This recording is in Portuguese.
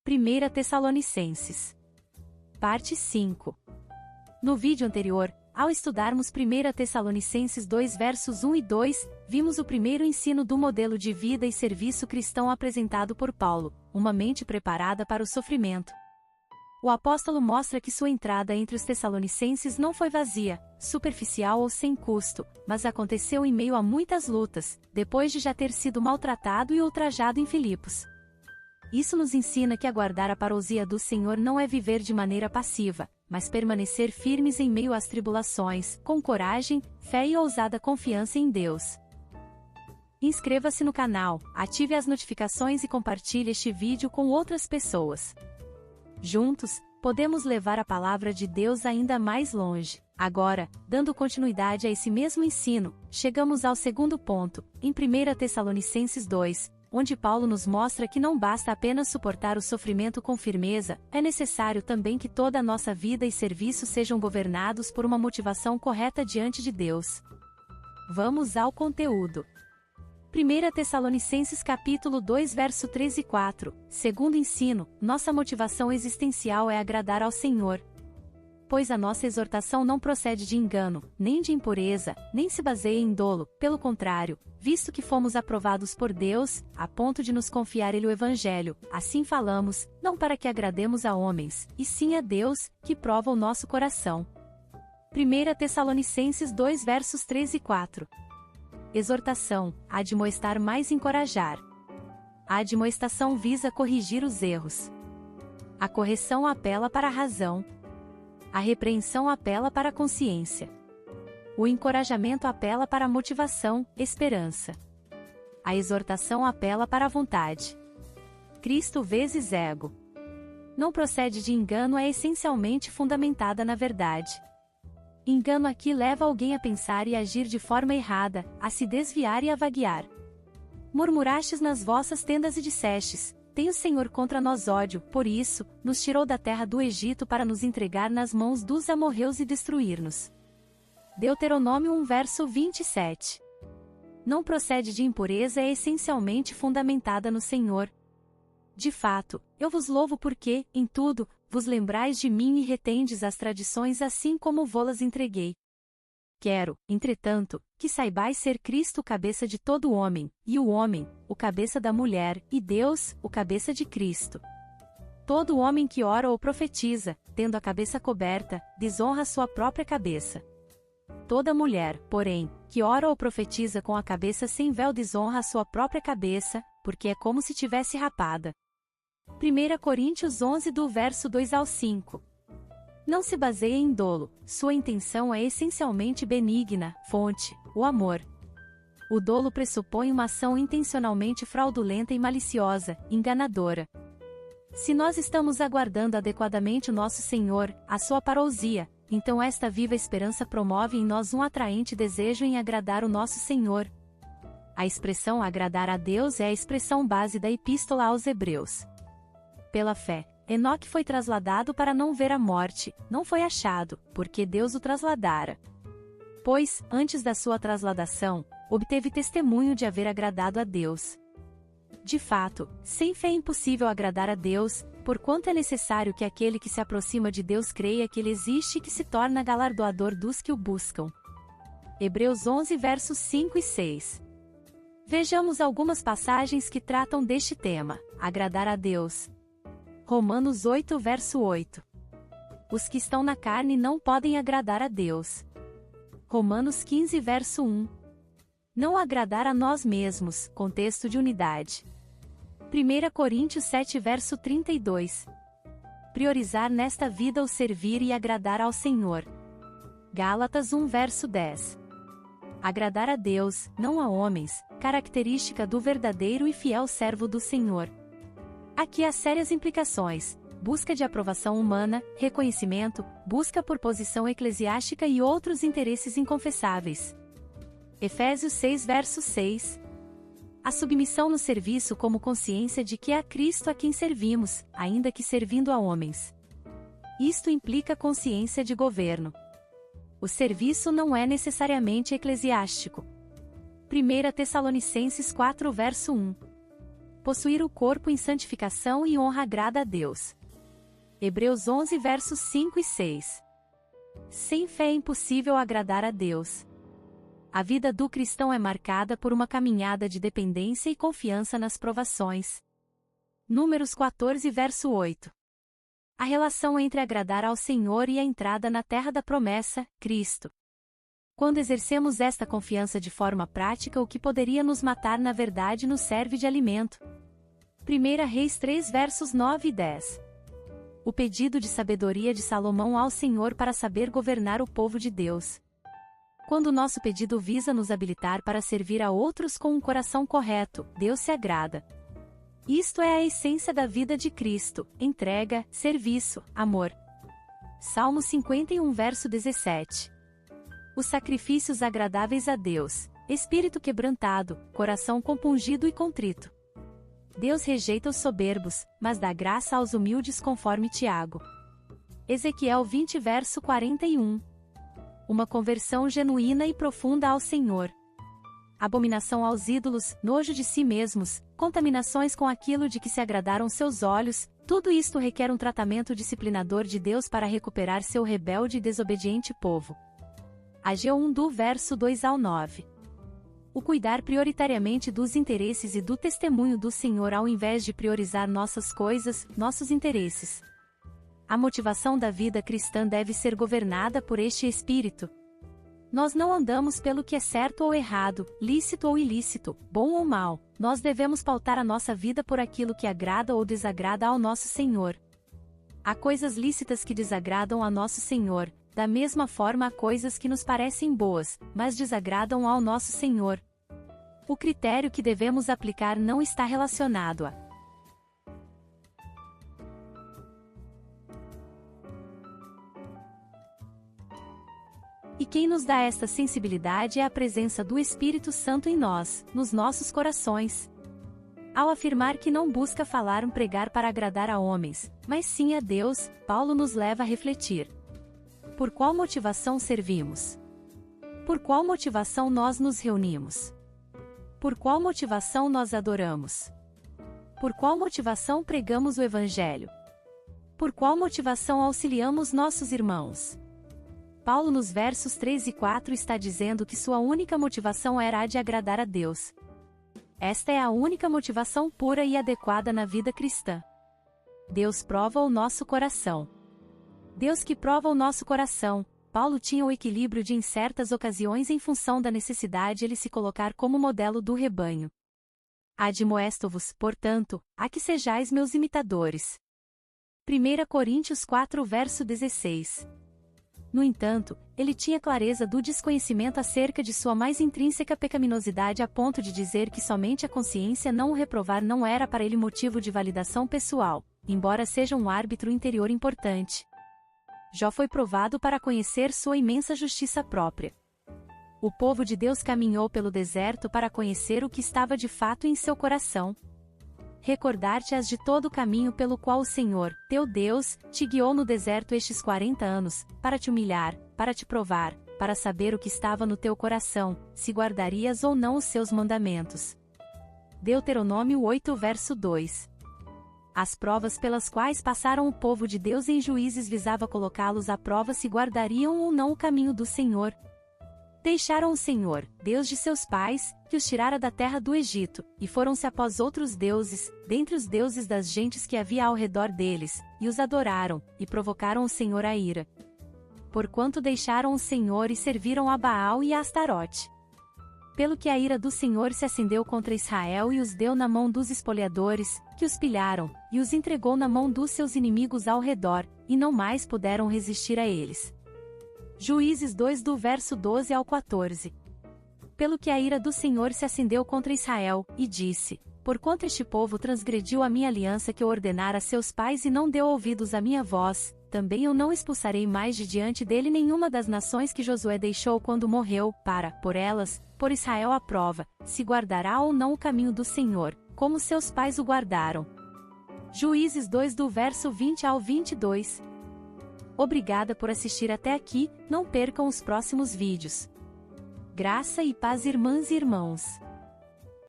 1 Tessalonicenses. Parte 5. No vídeo anterior, ao estudarmos 1 Tessalonicenses 2 versos 1 e 2, vimos o primeiro ensino do modelo de vida e serviço cristão apresentado por Paulo, uma mente preparada para o sofrimento. O apóstolo mostra que sua entrada entre os tessalonicenses não foi vazia, superficial ou sem custo, mas aconteceu em meio a muitas lutas, depois de já ter sido maltratado e ultrajado em Filipos. Isso nos ensina que aguardar a parousia do Senhor não é viver de maneira passiva, mas permanecer firmes em meio às tribulações, com coragem, fé e ousada confiança em Deus. Inscreva-se no canal, ative as notificações e compartilhe este vídeo com outras pessoas. Juntos, podemos levar a palavra de Deus ainda mais longe. Agora, dando continuidade a esse mesmo ensino, chegamos ao segundo ponto, em 1 Tessalonicenses 2, onde Paulo nos mostra que não basta apenas suportar o sofrimento com firmeza, é necessário também que toda a nossa vida e serviço sejam governados por uma motivação correta diante de Deus. Vamos ao conteúdo. 1 Tessalonicenses capítulo 2 verso 3 e 4, segundo ensino, nossa motivação existencial é agradar ao Senhor. Pois a nossa exortação não procede de engano, nem de impureza, nem se baseia em dolo, pelo contrário, visto que fomos aprovados por Deus, a ponto de nos confiar Ele o Evangelho, assim falamos, não para que agrademos a homens, e sim a Deus, que prova o nosso coração. 1 Tessalonicenses 2 versos 3 e 4. Exortação, admoestar mais encorajar. A admoestação visa corrigir os erros. A correção apela para a razão. A repreensão apela para a consciência. O encorajamento apela para a motivação, esperança. A exortação apela para a vontade. Cristo vezes ego. Não procede de engano, é essencialmente fundamentada na verdade. Engano aqui leva alguém a pensar e agir de forma errada, a se desviar e a vaguear. Murmurastes nas vossas tendas e dissestes, tem o Senhor contra nós ódio, por isso, nos tirou da terra do Egito para nos entregar nas mãos dos amorreus e destruir-nos. Deuteronômio 1 verso 27. Não procede de impureza, é essencialmente fundamentada no Senhor. De fato, eu vos louvo porque, em tudo, vos lembrais de mim e retendes as tradições assim como vô-las entreguei. Quero, entretanto, que saibais ser Cristo o cabeça de todo homem, e o homem, o cabeça da mulher, e Deus, o cabeça de Cristo. Todo homem que ora ou profetiza, tendo a cabeça coberta, desonra sua própria cabeça. Toda mulher, porém, que ora ou profetiza com a cabeça sem véu desonra a sua própria cabeça, porque é como se tivesse rapada. 1 Coríntios 11 do verso 2 ao 5. Não se baseia em dolo, sua intenção é essencialmente benigna, fonte, o amor. O dolo pressupõe uma ação intencionalmente fraudulenta e maliciosa, enganadora. Se nós estamos aguardando adequadamente o nosso Senhor, a sua parousia, então esta viva esperança promove em nós um atraente desejo em agradar o nosso Senhor. A expressão agradar a Deus é a expressão base da Epístola aos Hebreus. Pela fé, Enoque foi trasladado para não ver a morte, não foi achado, porque Deus o trasladara. Pois, antes da sua trasladação, obteve testemunho de haver agradado a Deus. De fato, sem fé é impossível agradar a Deus, porquanto é necessário que aquele que se aproxima de Deus creia que Ele existe e que se torna galardoador dos que o buscam. Hebreus 11 versos 5 e 6. Vejamos algumas passagens que tratam deste tema, agradar a Deus. Romanos 8 verso 8. Os que estão na carne não podem agradar a Deus. Romanos 15 verso 1. Não agradar a nós mesmos, contexto de unidade. 1 Coríntios 7 verso 32. Priorizar nesta vida o servir e agradar ao Senhor. Gálatas 1 verso 10. Agradar a Deus, não a homens, característica do verdadeiro e fiel servo do Senhor. Aqui há sérias implicações: busca de aprovação humana, reconhecimento, busca por posição eclesiástica e outros interesses inconfessáveis. Efésios 6 verso 6. A submissão no serviço como consciência de que é a Cristo a quem servimos, ainda que servindo a homens. Isto implica consciência de governo. O serviço não é necessariamente eclesiástico. 1 Tessalonicenses 4 verso 1. possuir o corpo em santificação e honra agrada a Deus. Hebreus 11 versos 5 e 6. Sem fé é impossível agradar a Deus. A vida do cristão é marcada por uma caminhada de dependência e confiança nas provações. Números 14 verso 8. A relação entre agradar ao Senhor e a entrada na terra da promessa, Cristo. Quando exercemos esta confiança de forma prática, o que poderia nos matar na verdade nos serve de alimento. 1 Reis 3 versos 9 e 10. O pedido de sabedoria de Salomão ao Senhor para saber governar o povo de Deus. Quando nosso pedido visa nos habilitar para servir a outros com um coração correto, Deus se agrada. Isto é a essência da vida de Cristo: entrega, serviço, amor. Salmo 51 verso 17. Os sacrifícios agradáveis a Deus, espírito quebrantado, coração compungido e contrito. Deus rejeita os soberbos, mas dá graça aos humildes conforme Tiago. Ezequiel 20 verso 41. Uma conversão genuína e profunda ao Senhor. Abominação aos ídolos, nojo de si mesmos, contaminações com aquilo de que se agradaram seus olhos, tudo isto requer um tratamento disciplinador de Deus para recuperar seu rebelde e desobediente povo. Ageu 1 do verso 2 ao 9. O cuidar prioritariamente dos interesses e do testemunho do Senhor ao invés de priorizar nossas coisas, nossos interesses. A motivação da vida cristã deve ser governada por este espírito. Nós não andamos pelo que é certo ou errado, lícito ou ilícito, bom ou mal. Nós devemos pautar a nossa vida por aquilo que agrada ou desagrada ao nosso Senhor. Há coisas lícitas que desagradam a nosso Senhor, da mesma forma há coisas que nos parecem boas, mas desagradam ao nosso Senhor. O critério que devemos aplicar não está relacionado a E quem nos dá esta sensibilidade é a presença do Espírito Santo em nós, nos nossos corações. Ao afirmar que não busca falar ou pregar para agradar a homens, mas sim a Deus, Paulo nos leva a refletir. Por qual motivação servimos? Por qual motivação nós nos reunimos? Por qual motivação nós adoramos? Por qual motivação pregamos o Evangelho? Por qual motivação auxiliamos nossos irmãos? Paulo nos versos 3 e 4 está dizendo que sua única motivação era a de agradar a Deus. Esta é a única motivação pura e adequada na vida cristã. Deus prova o nosso coração. Deus que prova o nosso coração. Paulo tinha o equilíbrio de em certas ocasiões em função da necessidade ele se colocar como modelo do rebanho. Admoesto-vos, portanto, a que sejais meus imitadores. 1 Coríntios 4 verso 16. No entanto, ele tinha clareza do desconhecimento acerca de sua mais intrínseca pecaminosidade a ponto de dizer que somente a consciência não o reprovar não era para ele motivo de validação pessoal, embora seja um árbitro interior importante. Jó foi provado para conhecer sua imensa justiça própria. O povo de Deus caminhou pelo deserto para conhecer o que estava de fato em seu coração. Recordar-te-ás de todo o caminho pelo qual o Senhor, teu Deus, te guiou no deserto estes 40 anos, para te humilhar, para te provar, para saber o que estava no teu coração, se guardarias ou não os seus mandamentos. Deuteronômio 8 verso 2. As provas pelas quais passaram o povo de Deus em Juízes visava colocá-los à prova se guardariam ou não o caminho do Senhor. Deixaram o Senhor, Deus de seus pais, que os tirara da terra do Egito, e foram-se após outros deuses, dentre os deuses das gentes que havia ao redor deles, e os adoraram, e provocaram o Senhor a ira. Porquanto deixaram o Senhor e serviram a Baal e a Astarote. Pelo que a ira do Senhor se acendeu contra Israel e os deu na mão dos espoliadores, que os pilharam, e os entregou na mão dos seus inimigos ao redor, e não mais puderam resistir a eles. Juízes 2 do verso 12 ao 14. Pelo que a ira do Senhor se acendeu contra Israel, e disse: Porquanto este povo transgrediu a minha aliança que eu ordenara a seus pais e não deu ouvidos à minha voz, também eu não expulsarei mais de diante dele nenhuma das nações que Josué deixou quando morreu, para, por elas, pôr Israel à prova, se guardará ou não o caminho do Senhor, como seus pais o guardaram. Juízes 2 do verso 20 ao 22. Obrigada por assistir até aqui, não percam os próximos vídeos. Graça e paz, irmãs e irmãos.